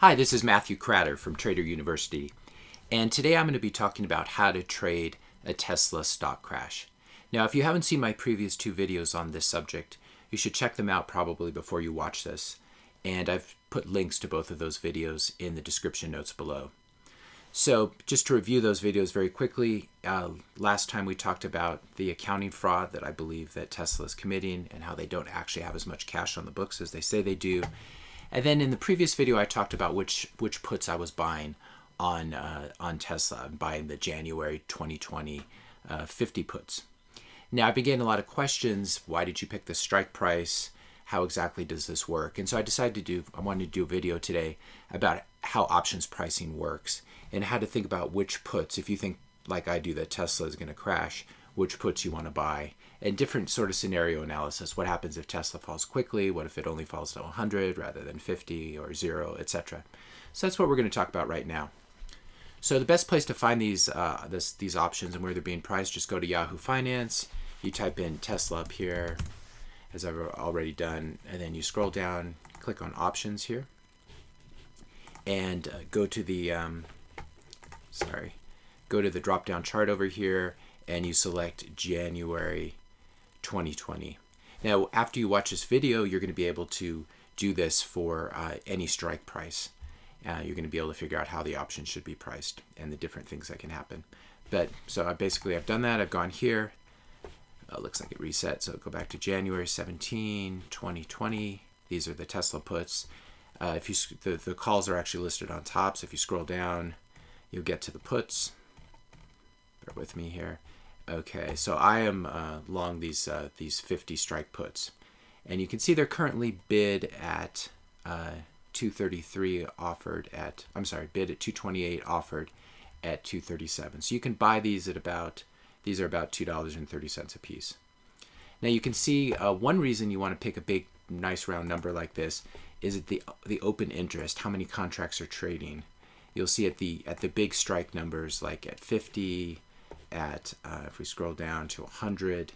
Hi, this is Matthew Cratter from Trader University, and today I'm going to be talking about how to trade a Tesla stock crash. Now, if you haven't seen my previous two videos on this subject, you should check them out probably before you watch this, and I've put links to both of those videos in the description notes below. So, just to review those videos very quickly, last time we talked about the accounting fraud that I believe that Tesla is committing and how they don't actually have as much cash on the books as they say they do. And then in the previous video, I talked about which puts I was buying on Tesla. I'm buying the January 2020 50 puts. Now, I've been getting a lot of questions. Why did you pick the strike price? How exactly does this work? And so I decided I wanted to do a video today about how options pricing works and how to think about which puts, if you think like I do that Tesla is going to crash, which puts you want to buy, and different sort of scenario analysis. What happens if Tesla falls quickly? What if it only falls to 100 rather than 50 or 0, etc.? So that's what we're going to talk about right now. So the best place to find these options and where they're being priced, just go to Yahoo Finance. You type in Tesla up here, as I've already done, and then you scroll down, click on Options here, and go to the drop-down chart over here, and you select January 2020. Now, after you watch this video, you're going to be able to do this for any strike price. You're going to be able to figure out how the options should be priced and the different things that can happen. So I've done that. I've gone here. Looks like it reset. So go back to January 17, 2020. These are the Tesla puts. The calls are actually listed on top. So if you scroll down, you'll get to the puts. Bear with me here. Okay, so I am long these 50 strike puts, and you can see they're currently bid at 233 offered at, bid at 228 offered at 237. So you can buy these at these are about $2.30 a piece. Now you can see one reason you want to pick a big, nice round number like this is at the open interest, how many contracts are trading. You'll see at the big strike numbers, like at 50, if we scroll down to 100,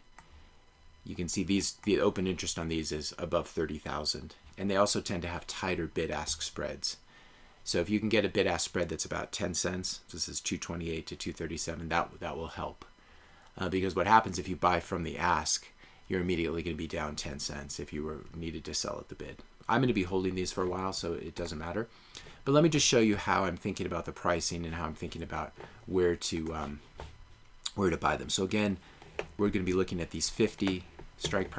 you can see the open interest on these is above 30,000, and they also tend to have tighter bid-ask spreads. So if you can get a bid-ask spread that's about 10 cents, this is 228 to 237, that will help, because what happens if you buy from the ask, you're immediately going to be down 10 cents if you needed to sell at the bid. I'm going to be holding these for a while, so it doesn't matter. But let me just show you how I'm thinking about the pricing and how I'm thinking about where to buy them. So again, we're going to be looking at these 50 strike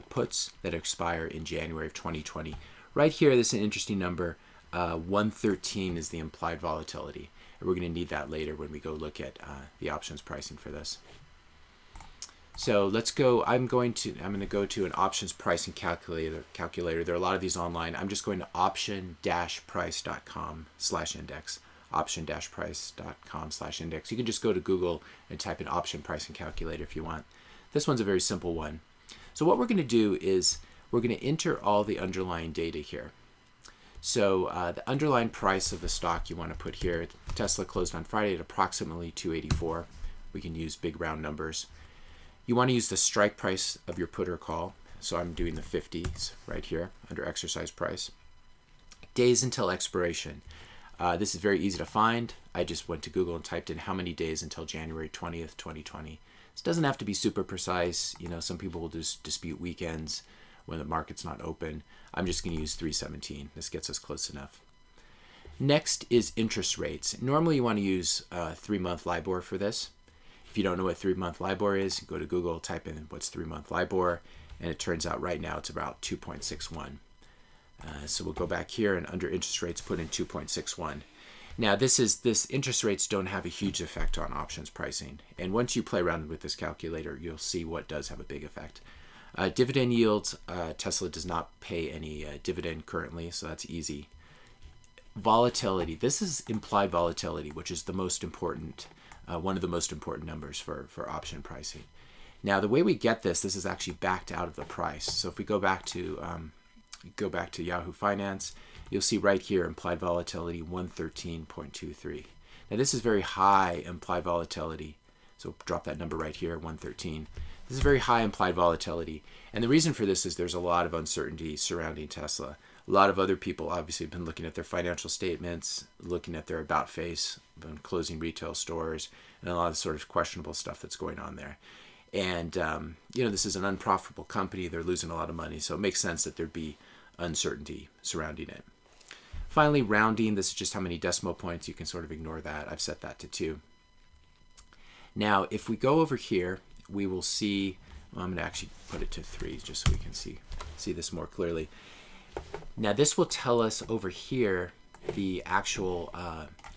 puts that expire in January of 2020. Right here, this is an interesting number. 113 is the implied volatility. And we're going to need that later when we go look at the options pricing for this. So let's go. I'm going to go to an options pricing calculator. There are a lot of these online. I'm just going to option-price.com/index. option-price.com/index. You can just go to Google and type in option pricing calculator if you want. This one's a very simple one. So what we're going to do is we're going to enter all the underlying data here. So the underlying price of the stock you want to put here, Tesla closed on Friday at approximately 284. We can use big round numbers. You want to use the strike price of your put or call. So I'm doing the 50s right here under exercise price. Days until expiration. This is very easy to find. I just went to Google and typed in how many days until January 20th, 2020. This doesn't have to be super precise. You know, some people will just dispute weekends when the market's not open. I'm just going to use 317. This gets us close enough. Next is interest rates. Normally you want to use 3-month LIBOR for this. If you don't know what 3-month LIBOR is, go to Google, type in what's 3-month LIBOR, and it turns out right now it's about 2.61. So we'll go back here and under interest rates put in 2.61. Now this interest rates don't have a huge effect on options pricing. And once you play around with this calculator, you'll see what does have a big effect. Dividend yields, Tesla does not pay any dividend currently, so that's easy. Volatility, this is implied volatility, which is the most important, one of the most important numbers for option pricing. Now the way we get this is actually backed out of the price. So if we go back to Yahoo Finance, you'll see right here implied volatility 113.23. Now this is very high implied volatility. So drop that number right here, 113. This is very high implied volatility. And the reason for this is there's a lot of uncertainty surrounding Tesla. A lot of other people obviously have been looking at their financial statements, looking at their about face, been closing retail stores, and a lot of sort of questionable stuff that's going on there. And, this is an unprofitable company. They're losing a lot of money. So it makes sense that there'd be uncertainty surrounding it. Finally, rounding. This is just how many decimal points. You can sort of ignore that. I've set that to 2. Now, if we go over here, we will see, I'm going to actually put it to 3 just so we can see this more clearly. Now, this will tell us over here the actual,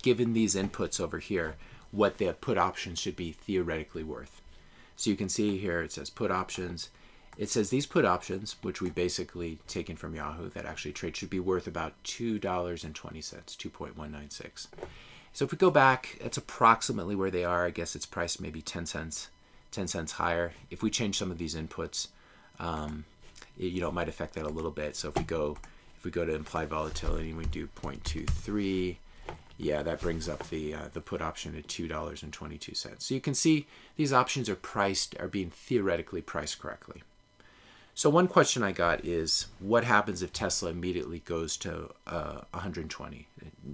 given these inputs over here, what the put options should be theoretically worth. So you can see here it says put options. It says these put options, which we basically taken from Yahoo that actually trade, should be worth about $2.20, 2.196. So if we go back, that's approximately where they are. I guess it's priced maybe 10 cents higher. If we change some of these inputs, it might affect that a little bit. So if we go to implied volatility and we do 0.23, yeah, that brings up the put option at $2.22. So you can see these options are being theoretically priced correctly. So one question I got is, what happens if Tesla immediately goes to 120?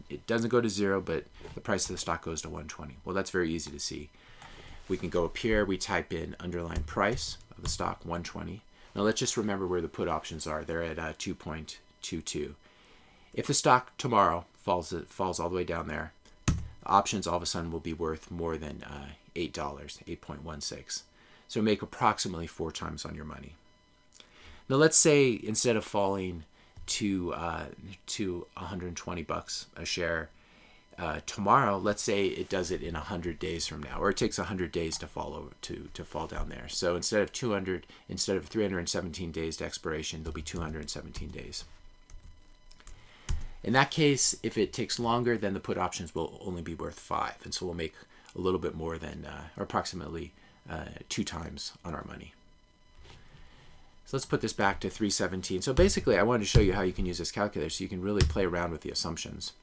It doesn't go to 0, but the price of the stock goes to 120. Well, that's very easy to see. We can go up here. We type in underlying price of the stock, 120. Now let's just remember where the put options are. They're at 2.22. If the stock tomorrow falls all the way down there, the options all of a sudden will be worth more than $8, 8.16. So make approximately 4 times on your money. Now let's say instead of falling to 120 bucks a share tomorrow, let's say it does it in 100 days from now, or it takes 100 days to fall down there. So instead of 317 days to expiration, there'll be 217 days. In that case, if it takes longer, then the put options will only be worth 5, and so we'll make a little bit more than, or approximately 2 times on our money. So let's put this back to 317. So basically, I wanted to show you how you can use this calculator so you can really play around with the assumptions.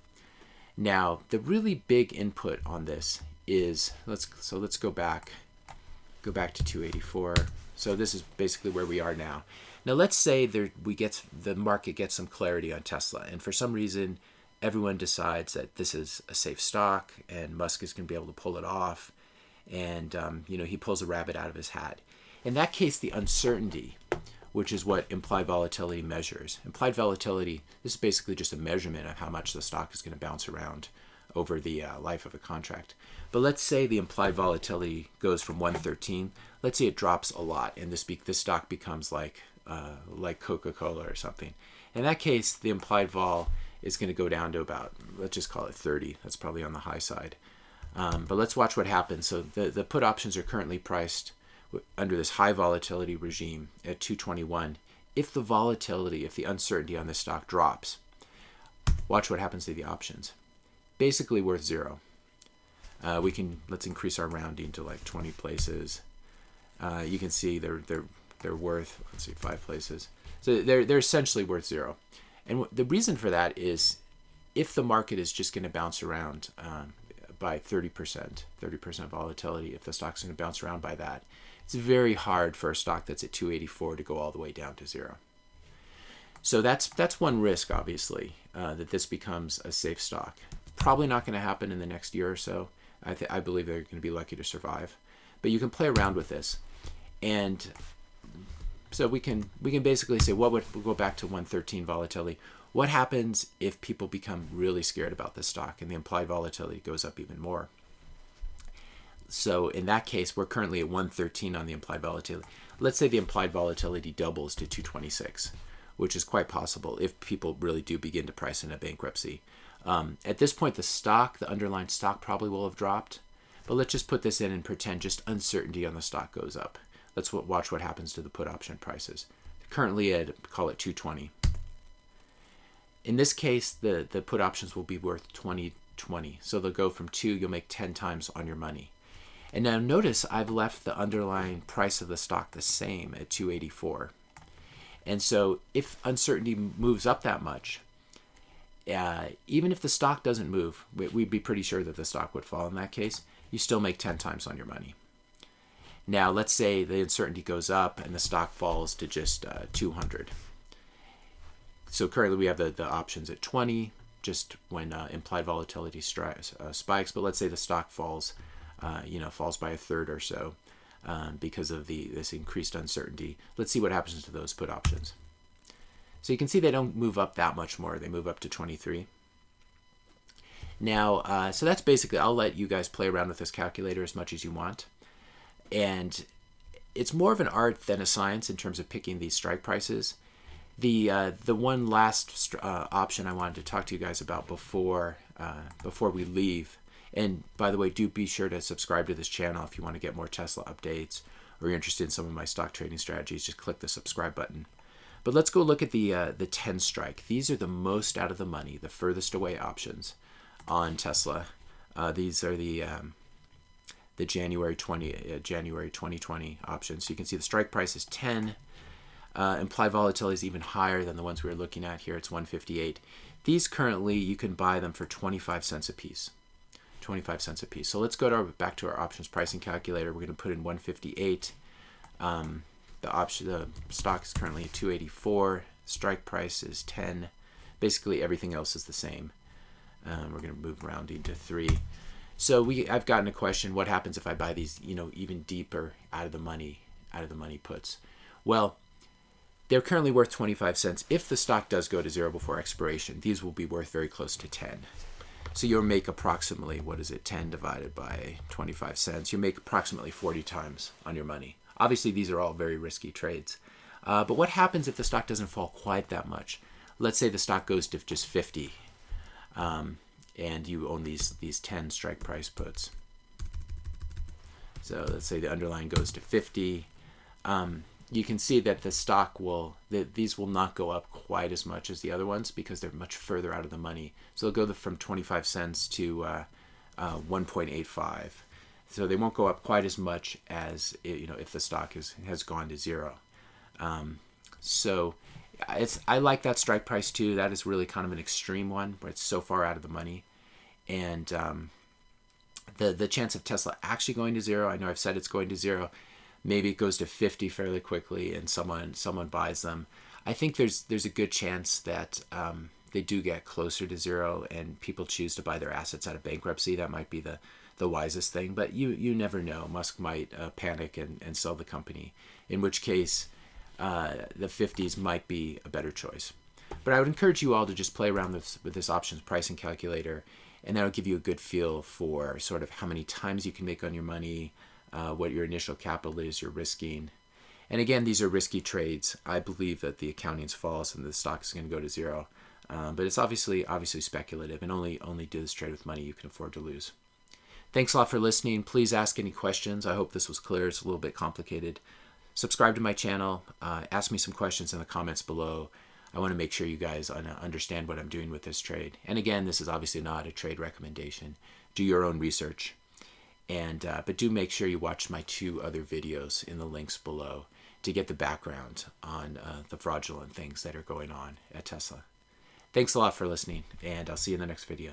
Now, the really big input on this is, let's go back to 284. So this is basically where we are now. Now let's say the market gets some clarity on Tesla, and for some reason everyone decides that this is a safe stock and Musk is going to be able to pull it off, and he pulls a rabbit out of his hat. In that case, the uncertainty, which is what implied volatility measures. Implied volatility, this is basically just a measurement of how much the stock is going to bounce around over the life of a contract. But let's say the implied volatility goes from 113. Let's say it drops a lot, and this stock becomes like Coca-Cola or something. In that case, the implied vol is going to go down to about, let's just call it 30. That's probably on the high side. But let's watch what happens. So the put options are currently priced under this high volatility regime at 221. If the uncertainty on this stock drops, watch what happens to the options. Basically worth 0. Let's increase our rounding to like 20 places. You can see they're worth, let's see, 5 places. So they're essentially worth 0. And the reason for that is if the market is just going to bounce around by 30% volatility, if the stock's going to bounce around by that, it's very hard for a stock that's at 284 to go all the way down to 0. So that's one risk, obviously, that this becomes a safe stock. Probably not going to happen in the next year or so. I believe they're going to be lucky to survive. But you can play around with this. And so we can basically say, we'll go back to 113 volatility. What happens if people become really scared about this stock and the implied volatility goes up even more? So in that case, we're currently at 113 on the implied volatility. Let's say the implied volatility doubles to 226, which is quite possible if people really do begin to price in a bankruptcy. At this point, the underlying stock probably will have dropped. But let's just put this in and pretend just uncertainty on the stock goes up. Let's watch what happens to the put option prices. Currently at, call it 220. In this case, the put options will be worth 2020. So they'll go from 2, you'll make 10 times on your money. And now notice I've left the underlying price of the stock the same at 284. And so if uncertainty moves up that much, even if the stock doesn't move, we'd be pretty sure that the stock would fall in that case, you still make 10 times on your money. Now let's say the uncertainty goes up and the stock falls to just 200. So currently we have the options at 20, just when implied volatility spikes. But let's say the stock falls, falls by a third or so because of this increased uncertainty. Let's see what happens to those put options. So you can see they don't move up that much more. They move up to 23. Now, so that's basically, I'll let you guys play around with this calculator as much as you want. And it's more of an art than a science in terms of picking these strike prices. The one last option I wanted to talk to you guys about before we leave, and by the way, do be sure to subscribe to this channel if you want to get more Tesla updates, or you're interested in some of my stock trading strategies. Just click the subscribe button. But let's go look at the 10 strike. These are the most out of the money, the furthest away options on Tesla. These are the January 2020 options. So you can see the strike price is 10. Implied volatility is even higher than the ones we were looking at here. It's 158. These currently, you can buy them for 25 cents a piece. 25 cents a piece. So let's go back to our options pricing calculator. We're going to put in 158. The stock is currently at 284. Strike price is 10. Basically everything else is the same. We're going to move rounding to 3. So I've gotten a question: what happens if I buy these, even deeper out of the money puts? Well, they're currently worth 25 cents. If the stock does go to 0 before expiration, these will be worth very close to 10. So you'll make approximately, 10 divided by 25 cents? You'll make approximately 40 times on your money. Obviously, these are all very risky trades. But what happens if the stock doesn't fall quite that much? Let's say the stock goes to just 50, and you own these 10 strike price puts. So let's say the underlying goes to 50. You can see that the stock these will not go up quite as much as the other ones because they're much further out of the money. So they'll go from 25 cents to 1.85. So they won't go up quite as much as if the stock has gone to 0. So I like that strike price too. That is really kind of an extreme one, where it's so far out of the money, and the chance of Tesla actually going to 0. I know I've said it's going to 0. Maybe it goes to 50 fairly quickly, and someone buys them. I think there's a good chance that they do get closer to 0, and people choose to buy their assets out of bankruptcy. That might be the wisest thing, but you never know. Musk might panic and sell the company, in which case the 50s might be a better choice. But I would encourage you all to just play around with this options pricing calculator, and that'll give you a good feel for sort of how many times you can make on your money, what your initial capital is you're risking. And again, these are risky trades. I believe that the accounting's false and the stock is going to go to 0. But it's obviously speculative, and only do this trade with money you can afford to lose. Thanks a lot for listening. Please ask any questions. I hope this was clear. It's a little bit complicated. Subscribe to my channel. Ask me some questions in the comments below. I want to make sure you guys understand what I'm doing with this trade. And again, this is obviously not a trade recommendation. Do your own research. But do make sure you watch my 2 other videos in the links below to get the background on the fraudulent things that are going on at Tesla. Thanks a lot for listening, and I'll see you in the next video.